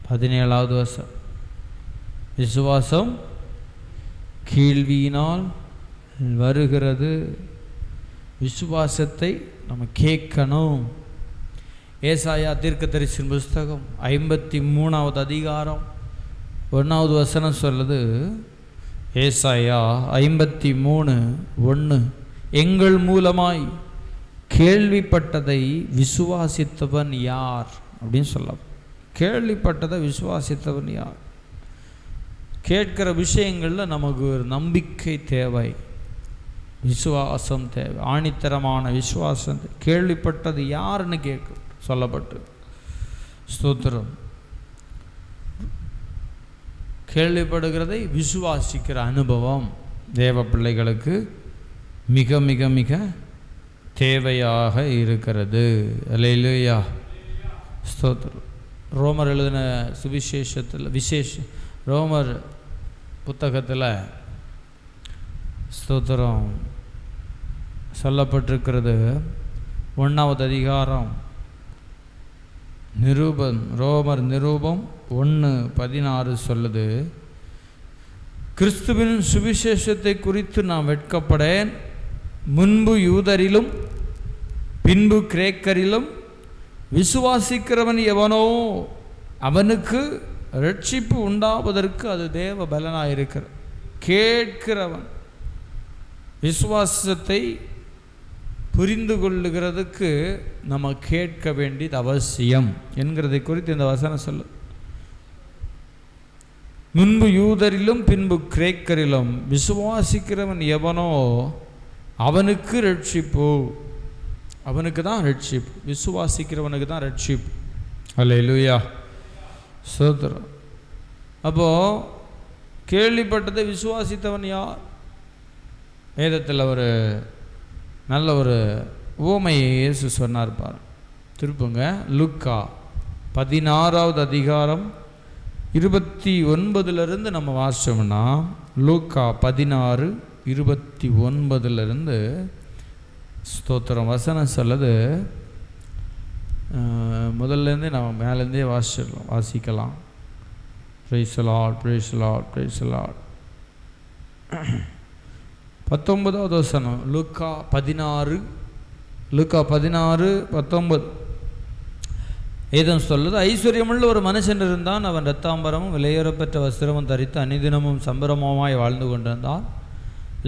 17வது வசனம். விசுவாசம் கேள்வியினால் வருகிறது. விசுவாசத்தை நம்ம கேட்கணும். ஏசாயா தீர்க்கதரிசியின் புஸ்தகம் 53வது அதிகாரம் 1வது வசனம் சொல்லுது. ஏசாயா 53:1, எங்கள் மூலமாய் கேள்விப்பட்டதை விசுவாசித்தவன் யார் அப்படின்னு சொல்ல. கேள்விப்பட்டதை விசுவாசித்தவன் யார்? கேட்கிற விஷயங்களில் நமக்கு ஒரு நம்பிக்கை தேவை, விசுவாசம் தேவை, ஆணித்தரமான விசுவாசம். கேள்விப்பட்டது யாருன்னு கேட்க சொல்லப்பட்டு. ஸ்தோத்திரம். கேள்விப்படுகிறதை விசுவாசிக்கிற அனுபவம் தேவ பிள்ளைகளுக்கு மிக மிக மிக தேவையாக இருக்கிறது. அல்லேலூயா, ஸ்தோத்திரம். ரோமர் எழுதின சுவிசேஷத்தில் ரோமர் புத்தகத்தில் ஸ்தோத்திரம் சொல்லப்பட்டிருக்கிறது. 1வது அதிகாரம் ரோமர் நிரூபம் 1:16 சொல்லுது, கிறிஸ்துவின் சுவிசேஷத்தை குறித்து நான் வெட்கப்படேன். முன்பு யூதரிலும் பின்பு கிரேக்கரிலும் விசுவாசிக்கிறவன் எவனோ அவனுக்கு ரட்சிப்பு உண்டாவதற்கு அது தேவ பலனாயிருக்கிற. கேட்கிறவன் விசுவாசத்தை புரிந்து கொள்ளுகிறதுக்கு நம்ம கேட்க வேண்டியது அவசியம் என்கிறதை குறித்து இந்த வசனம் சொல்லு. முன்பு யூதரிலும் பின்பு கிரேக்கரிலும் விசுவாசிக்கிறவன் எவனோ அவனுக்கு ரட்சிப்பு. அவனுக்கு தான் ரட்சிப்பு, விசுவாசிக்கிறவனுக்கு தான் ரட்சிப்பு. அல்லேலூயா, ஸ்தோத்திரம். அப்போது கேள்விப்பட்டதை விசுவாசித்தவன் யார்? வேதத்தில் ஒரு நல்ல ஒரு உவமையை இயேசு சொன்னார் பாரு. திருப்புங்க, லூக்கா 16வது அதிகாரம் 29 நம்ம வாசிச்சோம்னா, லூக்கா 16:29 ஸ்தோத்திரம் வசனம் சொல்லுது. முதல்லேருந்தே நம்ம மேலேருந்தே வாசிக்கலாம். Praise the Lord, praise the Lord, praise the Lord. 19வது வசனம், லூக்கா 16:19 ஏதம் சொல்லுது, ஐஸ்வர்யமுள்ள ஒரு மனுஷன் இருந்தான். அவன் இரத்தாம்பரமும் விலையேறப்பெற்ற வஸ்திரமும் தரித்து அனிதினமும் சம்பரமுமாய் வாழ்ந்து கொண்டிருந்தான்.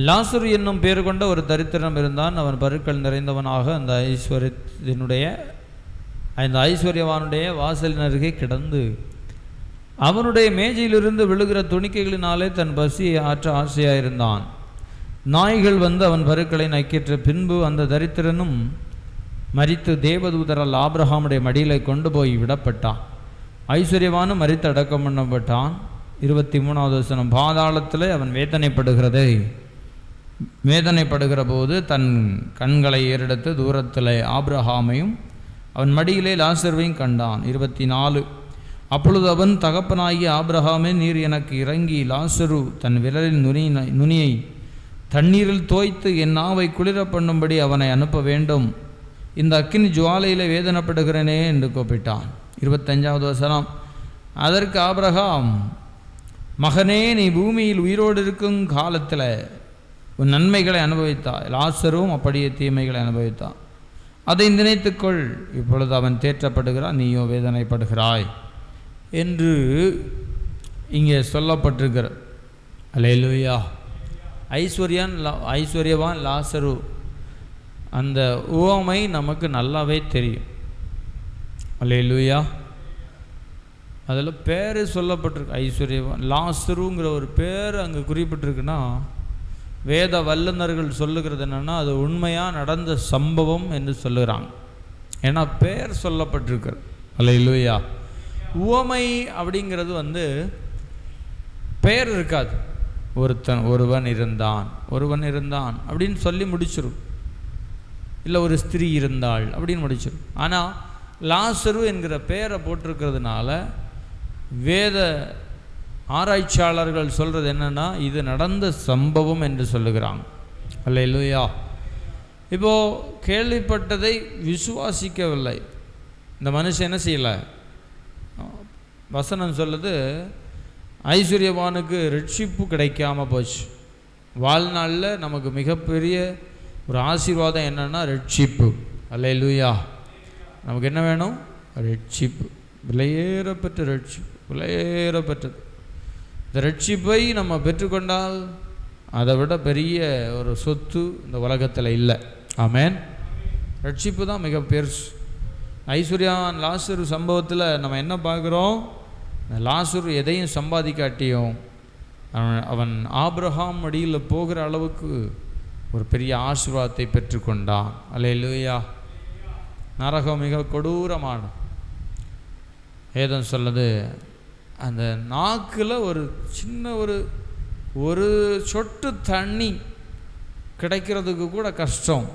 லாசரு என்னும் பேர் கொண்ட ஒரு தரித்திரம் இருந்தான். அவன் பருக்கள் நிறைந்தவனாக அந்த ஐஸ்வர்யவானுடைய வாசலின் அருகே கிடந்து அவனுடைய மேஜையிலிருந்து விழுகிற துணிக்கைகளினாலே தன் பசியை ஆற்ற ஆசையாயிருந்தான். நாய்கள் வந்து அவன் பருக்களை நக்கிற்ற பின்பு அந்த தரித்திரனும் மரித்து தேவதூதரால் ஆபிரகாமுடைய மடியிலே கொண்டு போய் விடப்பட்டான். ஐஸ்வர்யவானும் மரித்து அடக்கம் பண்ணப்பட்டான். 23வது வசனம், பாதாளத்தில் அவன் வேதனைப்படுகிற போது தன் கண்களை ஏறெடுத்து தூரத்தில் ஆபிரகாமையும் அவன் மடியிலே லாசருவையும் கண்டான். 24, அப்பொழுது அவன் தகப்பனாகிய ஆபிரகாமே, நீர் எனக்கு இறங்கி லாசரு தன் விரலின் நுனியை தண்ணீரில் தோய்த்து என் நாவை குளிர பண்ணும்படி அவனை அனுப்ப வேண்டும். இந்த அக்கினி ஜுவாலையில் வேதனைப்படுகிறேனே என்று கூப்பிட்டான். 25வது வசனம், அதற்கு ஆபிரகாம், மகனே, நீ பூமியில் உயிரோடு இருக்கும் காலத்தில் உன் நன்மைகளை அனுபவித்தாய், லாசரும் அப்படியே தீமைகளை அனுபவித்தான். அதை நினைத்துக்கொள், இப்பொழுது அவன் தேற்றப்படுகிறான், நீயோ வேதனைப்படுகிறாய் என்று இங்கே சொல்லப்பட்டிருக்கிற. அல்லேலூயா. ஐஸ்வர்யவான் லாசரு, அந்த உவமை நமக்கு நல்லாவே தெரியும். அல்லேலூயா. அதில் பேர் சொல்லப்பட்டிருக்கு, ஐஸ்வர்யவான் லாசருங்கிற ஒரு பேர் அங்கே குறிப்பிட்டிருக்குன்னா, வேத வல்லுநர்கள் சொல்லுகிறது என்னென்னா, அது உண்மையாக நடந்த சம்பவம் என்று சொல்லுகிறாங்க. ஏன்னா பேர் சொல்லப்பட்டிருக்கிறது. அல்லேலூயா. உவமை அப்படிங்கிறது வந்து பெயர் இருக்காது. ஒருவன் இருந்தான் அப்படின்னு சொல்லி முடிச்சிடும். இல்லை ஒரு ஸ்திரீ இருந்தாள் அப்படின்னு முடிச்சிடும். ஆனால் லாசரு என்கிற பெயரை போட்டிருக்கிறதுனால வேத ஆராய்ச்சியாளர்கள் சொல்கிறது என்னென்னா, இது நடந்த சம்பவம் என்று சொல்லுகிறாங்க. அல்லேலூயா. இப்போது கேள்விப்பட்டதை விசுவாசிக்கவில்லை இந்த மனுஷன். என்ன செய்யலை? வசனம் சொல்லுது, ஐஸ்வர்யவானுக்கு ரட்சிப்பு கிடைக்காம போச்சு. வாழ்நாளில் நமக்கு மிகப்பெரிய ஒரு ஆசீர்வாதம் என்னென்னா ரட்சிப்பு. அல்லேலூயா. நமக்கு என்ன வேணும்? ரட்சிப்பு. விலையேறப்பெற்ற ரட்சிப்பு, விலையேறப்பெற்றது. இந்த ரட்சிப்பை நம்ம பெற்றுக்கொண்டால் அதை விட பெரிய ஒரு சொத்து இந்த உலகத்தில் இல்லை. ஆமேன். ரட்சிப்பு தான் மிக பெருசு. ஐஸ்வர்யான் லாசரு சம்பவத்தில் நம்ம என்ன பார்க்குறோம்? லாசரு எதையும் சம்பாதிக்காட்டியும் அவன் ஆபிரகாம் மடியில் போகிற அளவுக்கு ஒரு பெரிய ஆசீர்வாதத்தை பெற்றுக்கொண்டான். அல்லேலூயா. நரகம் மிக கொடூரமான ஏதம் சொல்லுது, அந்த நாக்கில் ஒரு சின்ன ஒரு சொட்டு தண்ணி கிடைக்கிறதுக்கு கூட கஷ்டம்.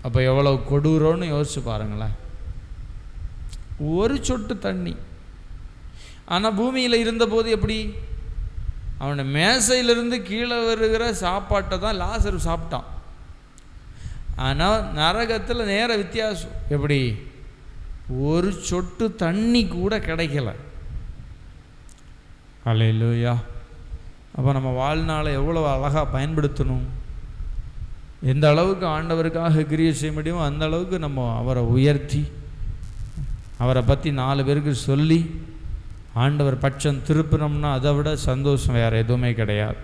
அப்போ எவ்வளோ கொடூரம்னு யோசிச்சு பாருங்களேன். ஒரு சொட்டு தண்ணி. ஆனால் பூமியில் இருந்தபோது எப்படி? அவனை மேசையிலிருந்து கீழே வருகிற சாப்பாட்டை தான் லாசரு சாப்பிட்டான். ஆனால் நரகத்தில் நேர வித்தியாசம். எப்படி? ஒரு சொட்டு தண்ணி கூட கிடைக்கல. அல்லேலூயா. அப்போ நம்ம வாழ்நாளை எவ்வளோ அழகாக பயன்படுத்தணும். எந்த அளவுக்கு ஆண்டவருக்காக கிரியை செய்ய முடியுமோ அந்த அளவுக்கு நம்ம அவரை உயர்த்தி அவரை பற்றி 4 பேருக்கு சொல்லி ஆண்டவர் பட்சம் திருப்பினோம்னா அதை விட சந்தோஷம் வேறு எதுவுமே கிடையாது.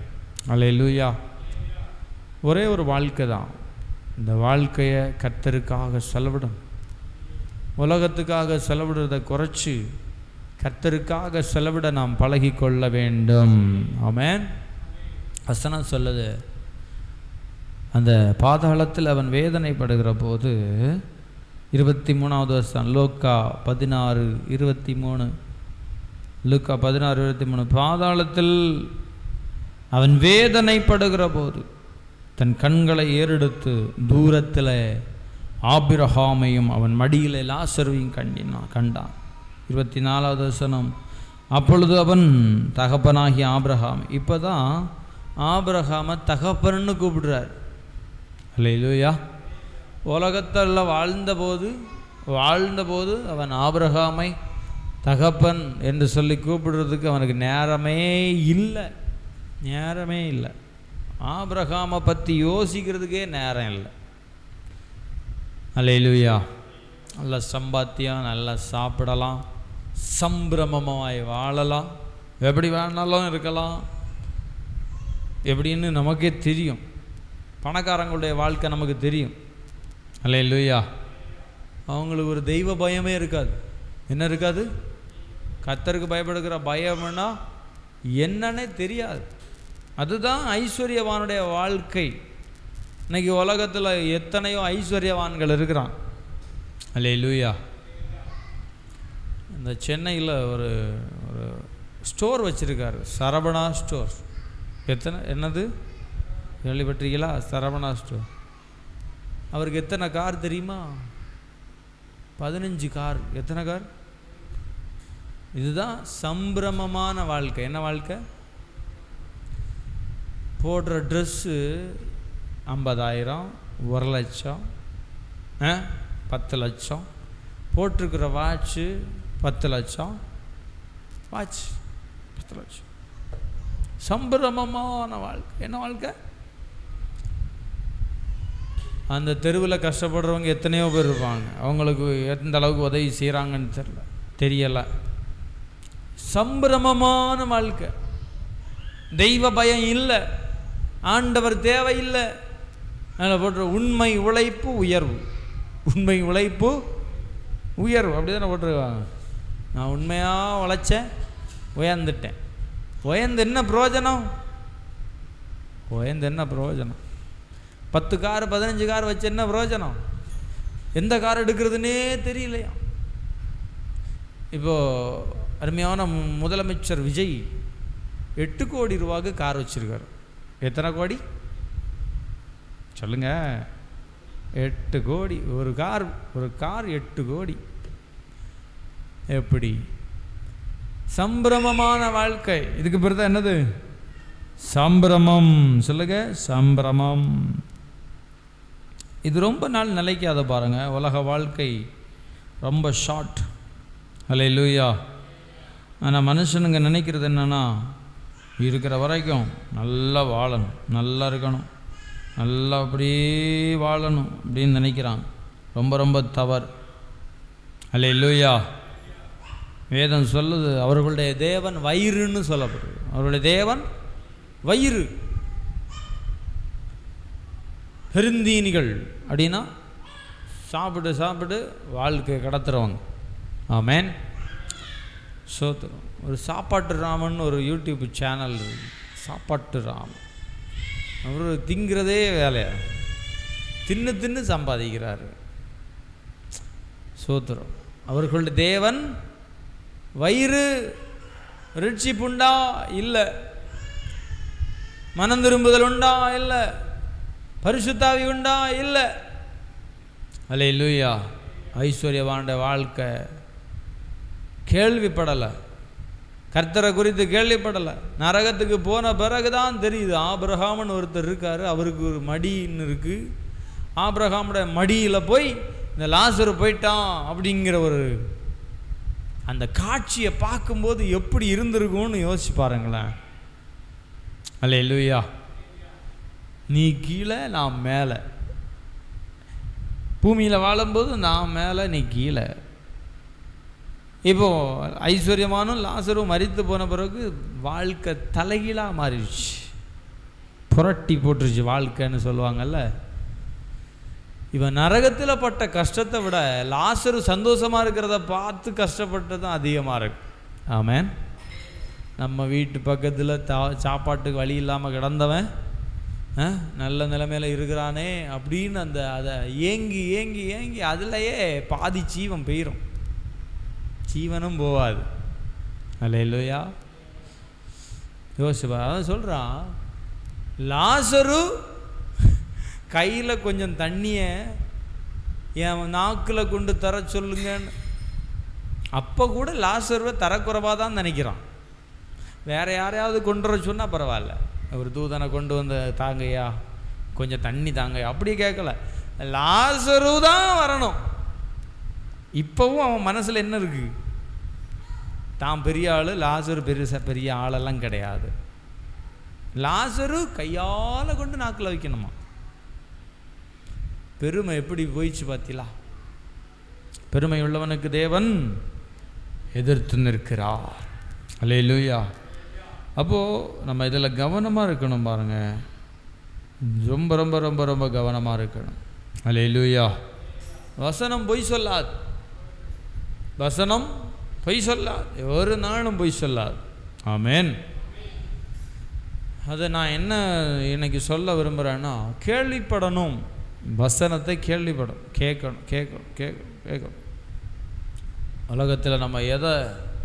அல்லேலூயா. ஒரே ஒரு வாழ்க்கை தான். இந்த வாழ்க்கையை கர்த்தருக்காக செலவிடும். உலகத்துக்காக செலவிடுறதை குறைச்சி கர்த்தருக்காக செலவிட நாம் பழகி கொள்ள வேண்டும். ஆமென். வசனம் சொல்லுது, அந்த பாதாளத்தில் அவன் வேதனைப்படுகிற போது 23வது வசனம், லூக்கா 16:23. லூக்கா 16:23. பாதாளத்தில் அவன் வேதனைப்படுகிற போது தன் கண்களை ஏறெடுத்து தூரத்தில் ஆபிரகாமையும் அவன் மடியிலே லாசருவையும் கண்டான். 24வது வசனம், அப்பொழுது அவன் தகப்பனாகிய ஆபிரகாம். இப்போ தான் ஆபிரகாமை தகப்பன்னு கூப்பிடுறார். அல்லேலூயா. உலகத்தில் வாழ்ந்தபோது அவன் ஆபிரகாமை தகப்பன் என்று சொல்லி கூப்பிடுறதுக்கு அவனுக்கு நேரமே இல்லை. ஆபிரகாமை பற்றி யோசிக்கிறதுக்கே நேரம் இல்லை. அல்லேலூயா. நல்ல சம்பாத்தியம், நல்லா சாப்பிடலாம், சம்பிரமமாய் வாழலாம், எப்படி வேணாலும் இருக்கலாம். எப்படின்னு நமக்கே தெரியும். பணக்காரங்களுடைய வாழ்க்கை நமக்கு தெரியும். அல்லேலூயா. அவங்களுக்கு ஒரு தெய்வ பயமே இருக்காது. என்ன இருக்காது? கர்த்தருக்கு பயப்படுகிற பயம்னா என்னன்னே தெரியாது. அதுதான் ஐஸ்வர்யவானுடைய வாழ்க்கை. இன்னைக்கு உலகத்தில் எத்தனையோ ஐஸ்வர்யவான்கள் இருக்கிறான். அல்லேலூயா. இந்த சென்னையில் ஒரு ஸ்டோர் வச்சுருக்காரு, சரவணா ஸ்டோர். என்னது கேள்விப்பட்டிருக்கீங்களா? சரவணா ஸ்டோர். அவருக்கு எத்தனை கார் தெரியுமா? 15 கார். எத்தனை கார்? இதுதான் சம்பிரமமான வாழ்க்கை. என்ன வாழ்க்கை? போடுற ட்ரெஸ்ஸு 50,000, 1,00,000, 10 லட்சம். போட்டிருக்கிற வாட்சு 10 லட்சம். வாட்ச் 10 லட்சம். சம்பிரமமான வாழ்க்கை. என்ன வாழ்க்கை? அந்த தெருவில் கஷ்டப்படுறவங்க எத்தனையோ பேர் இருப்பாங்க. அவங்களுக்கு எந்த அளவுக்கு உதவி செய்கிறாங்கன்னு தெரியலை. சம்பிரமமான வாழ்க்கை. தெய்வ பயம் இல்லை, ஆண்டவர் தேவையில்லை. அதில் போட்டுற உண்மை உழைப்பு உயர்வு. உண்மை உழைப்பு உயர்வு அப்படி தானே போட்டிருக்காங்க. நான் உண்மையாக உழைச்சேன், உயர்ந்துட்டேன். உயர்ந்து என்ன பிரயோஜனம்? 10 கார் 15 கார் வச்சு என்ன பிரயோஜனம்? எந்த கார் எடுக்கிறதுனே தெரியலையா? இப்போது அருமையான முதலமைச்சர் விஜய் 8 கோடி ரூபாய்க்கு கார் வச்சுருக்கார். எத்தனை கோடி சொல்லுங்க? 8 கோடி. ஒரு கார் 8 கோடி. எப்படி? சம்பிரமமான வாழ்க்கை. இதுக்கு பிறகு தான் என்னது? சம்பிரமம். சொல்லுங்க, சம்பிரமம். இது ரொம்ப நாள் நிலைக்காத பாருங்க. உலக வாழ்க்கை ரொம்ப ஷார்ட். அல்லேலூயா. ஆனால் மனுஷனுங்க நினைக்கிறது என்னன்னா, இருக்கிற வரைக்கும் நல்லா வாழணும், நல்லா இருக்கணும், நல்லா அப்படியே வாழணும் அப்படின்னு நினைக்கிறாங்க. ரொம்ப ரொம்ப தவறு. அல்லேலூயா. வேதம் சொல்லுது, அவர்களுடைய தேவன் வயிறுன்னு சொல்லப்படுது. அவர்களுடைய தேவன் வயிறு. பெருந்தீனிகள் அப்படின்னா சாப்பிட்டு வாழ்க்கை கடத்துறவங்க. ஆமேன். சோத்திரம். ஒரு சாப்பாட்டு ராமன் ஒரு யூடியூப் சேனல் இருக்குது. சாப்பாட்டு ராமன். அவர் திங்கிறதே வேலையா, தின்னு சம்பாதிக்கிறாரு. சோத்திரம். அவர்களுடைய தேவன் வயிறு. ரிட்சிப்புண்டா இல்லை, மனம் திரும்புதல் உண்டா இல்லை, பரிசுத்தாவி உண்டா இல்லை. அல்லேலூயா. ஐஸ்வர்யவானுடைய வாழ்க்கை கேள்விப்படலை, கர்த்தரை குறித்து கேள்விப்படலை. நரகத்துக்கு போன பிறகு தான் தெரியுது ஆபிரகாம்னு ஒருத்தர் இருக்கார், அவருக்கு ஒரு மடின்னு இருக்குது, ஆபிரகாமுடைய மடியில் போய் இந்த லாசரு போயிட்டான் அப்படிங்கிற ஒரு அந்த காட்சியை பார்க்கும்போது எப்படி இருந்திருக்கும்னு யோசிச்சு பாருங்களேன். அல்லேலூயா. நீ கீழே நான் மேலே, பூமியில் வாழும்போது நான் மேலே நீ கீழே. இப்போது ஐஸ்வர்யமானும் லாசரும் மரித்து போன பிறகு வாழ்க்கை தலைகீழாக மாறிடுச்சு, புரட்டி போட்டுருச்சு வாழ்க்கைன்னு சொல்லுவாங்கல்ல. இவன் நரகத்தில் பட்ட கஷ்டத்தை விட லாசரு சந்தோஷமாக இருக்கிறத பார்த்து கஷ்டப்பட்டது தான் அதிகமாக இருக்கு. ஆமென். நம்ம வீட்டு பக்கத்தில் சாப்பாட்டுக்கு வழி இல்லாமல் கிடந்தவன் நல்ல நிலைமையில் இருக்கிறானே அப்படின்னு அதை ஏங்கி ஏங்கி ஏங்கி அதுலையே பாதி ஜீவன் போயிடும், ஜீவனும் போவாது. அல்லேலூயா. யோசிப்பா. அதான் சொல்கிறான், லாசரு கையில் கொஞ்சம் தண்ணியை என் நாக்கில் கொண்டு தர சொல்லுங்கன்னு. அப்போ கூட லாசருவை தரக்குறைவாக தான் நினைக்கிறான். வேறு யாரையாவது கொண்டு வர சொன்னால் பரவாயில்ல, ஒரு தூதனை கொண்டு வந்து தாங்கய்யா கொஞ்சம் தண்ணி தாங்கய்யா அப்படி கேட்கல, லாசரு தான் வரணும். இப்போவும் அவன் மனசில் என்ன இருக்குது, தான் பெரிய ஆள், லாசரு பெரிய ஆளெல்லாம் கிடையாது. லாசரு கையால் கொண்டு நாக்கில் வைக்கணுமா. பெருமை எப்படி போயிடுச்சு பார்த்தீங்களா. பெருமை உள்ளவனுக்கு தேவன் எதிர்த்து நிற்கிறார். அல்லேலூயா. அப்போது நம்ம இதில் கவனமாக இருக்கணும் பாருங்கள், ரொம்ப ரொம்ப ரொம்ப ரொம்ப கவனமாக இருக்கணும். அல்லேலூயா. வசனம் பொய் சொல்லாது, வசனம் பொய் சொல்லாது, ஒரு நாளும் பொய் சொல்லாது. ஆமென். அதை நான் என்ன இன்னைக்கு சொல்ல விரும்புகிறேன்னா, கேள்விப்படணும், வசனத்தை கேள்விப்படும், கேட்கணும் கேட்கணும் கேட்கணும் கேட்கணும். உலகத்தில் நம்ம எதை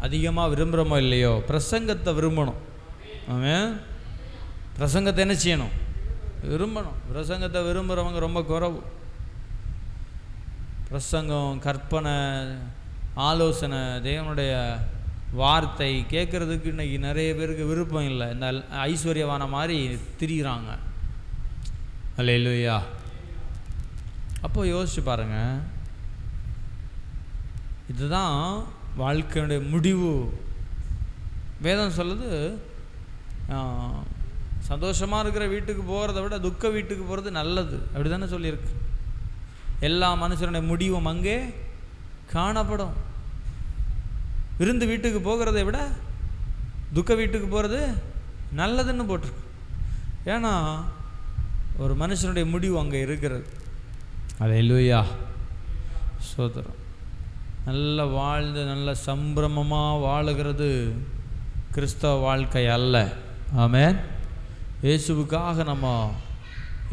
அதிகமாக விரும்புகிறோமோ இல்லையோ, பிரசங்கத்தை விரும்பணும். ஆமென். பிரசங்கத்தை என்ன செய்யணும், விரும்பணும். பிரசங்கத்தை விரும்புகிறவங்க ரொம்ப குறைவு. பிரசங்கம், கற்பனை, ஆலோசனை, தேவனுடைய வார்த்தை கேட்குறதுக்கு இன்றைக்கி நிறைய பேருக்கு விருப்பம் இல்லை. இந்த ஐஸ்வர்யவான மாதிரி திரிகிறாங்க. அல்லேலூயா. அப்போது யோசிச்சு பாருங்கள், இதுதான் வாழ்க்கையுடைய முடிவு. வேதம் சொல்லுது, சந்தோஷமாக இருக்கிற வீட்டுக்கு போகிறத விட துக்க வீட்டுக்கு போகிறது நல்லது, அப்படி தானே சொல்லியிருக்கு. எல்லா மனுஷனுடைய முடிவும் அங்கே காணப்படும். விருந்து வீட்டுக்கு போகிறதை விட துக்க வீட்டுக்கு போகிறது நல்லதுன்னு போட்டிருக்கு. ஏன்னா ஒரு மனுஷனுடைய முடிவு அங்கே இருக்கிறது. அல்லேலூயா. சோதரம். நல்ல வாழ்ந்து நல்ல சம்பிரமமாக வாழுகிறது கிறிஸ்தவ வாழ்க்கை அல்ல. ஆமென். இயேசுவுக்காக நம்ம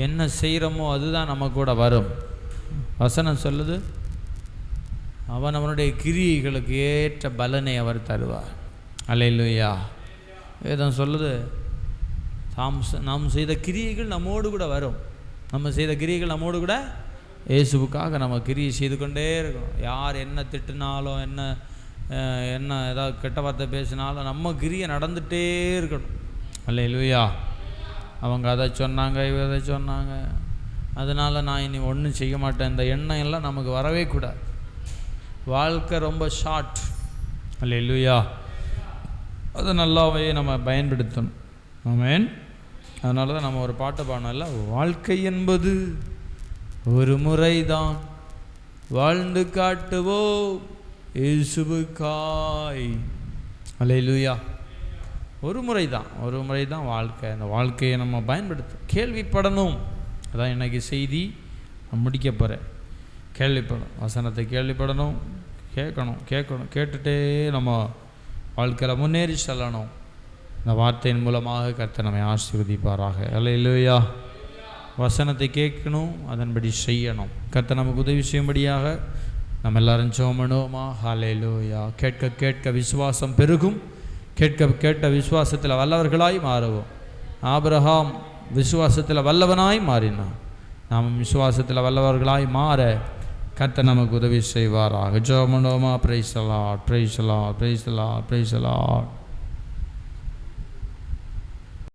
என்ன செய்கிறோமோ அதுதான் நம்ம கூட வரும். வசனம் சொல்லுது, அவன் அவனுடைய கிரியைகளுக்கு ஏற்ற பலனை அவர் தருவார். அல்லேலூயா. வேதம் சொல்லுது, நாம் செய்த கிரியைகள் நம்மோடு கூட வரும். நம்ம செய்த கிரியைகள் நம்மோடு கூட, இயேசுவுக்காக நம்ம கிரியை செய்து கொண்டே இருக்கணும். யார் என்ன திட்டினாலும் என்ன ஏதாவது கெட்ட வார்த்தை பேசினாலும் நம்ம கிரியை நடந்துகிட்டே இருக்கணும். அல்லேலூயா. அவங்க அதை சொன்னாங்க, இதை சொன்னாங்க, அதனால் நான் இனி ஒன்றும் செய்ய மாட்டேன், இந்த எண்ணம் எல்லாம் நமக்கு வரவே கூடாது. வாழ்க்கை ரொம்ப ஷார்ட். அல்லேலூயா. அதை நல்லாவே நம்ம பயன்படுத்தணும். ஆமென். அதனால தான் நம்ம ஒரு பாட்டு பாடணும்ல, வாழ்க்கை என்பது ஒரு முறைதான், வாழ்ந்து காட்டுவோம் இயேசுவுக்காய். அல்லேலூயா. ஒரு முறை தான் வாழ்க்கை. அந்த வாழ்க்கையை நம்ம பயன்படுத்தும். கேள்விப்படணும். அதான் இன்றைக்கி செய்தி நான் முடிக்க போகிறேன். கேள்விப்படணும், வசனத்தை கேள்விப்படணும், கேட்கணும், கேட்டுகிட்டே நம்ம வாழ்க்கையில் முன்னேறி செல்லணும். இந்த வார்த்தையின் மூலமாக கர்த்தர் நம்மை ஆசீர்வதிப்பாராக. அல்லேலூயா. வசனத்தை கேட்கணும், அதன்படி செய்யணும். கர்த்தர் நமக்கு உதவி செய்யும்படியாக நம்ம எல்லாரும் ஜெபம் பண்ணுவோமா? அல்லேலூயா. கேட்க கேட்க விசுவாசம் பெருகும். கேட்க கேட்க விசுவாசத்தில் வல்லவர்களாய் மாறுவோம். ஆபிரகாம் விசுவாசத்தில் வல்லவனாய் மாறினான். நாம் விசுவாசத்தில் வல்லவர்களாய் மாற கர்த்தர் நமக்கு உதவி செய்வாராக. ஜெபம் பண்ணுவோமா? Price the Lord, praise the Lord, praise the Lord, praise the Lord.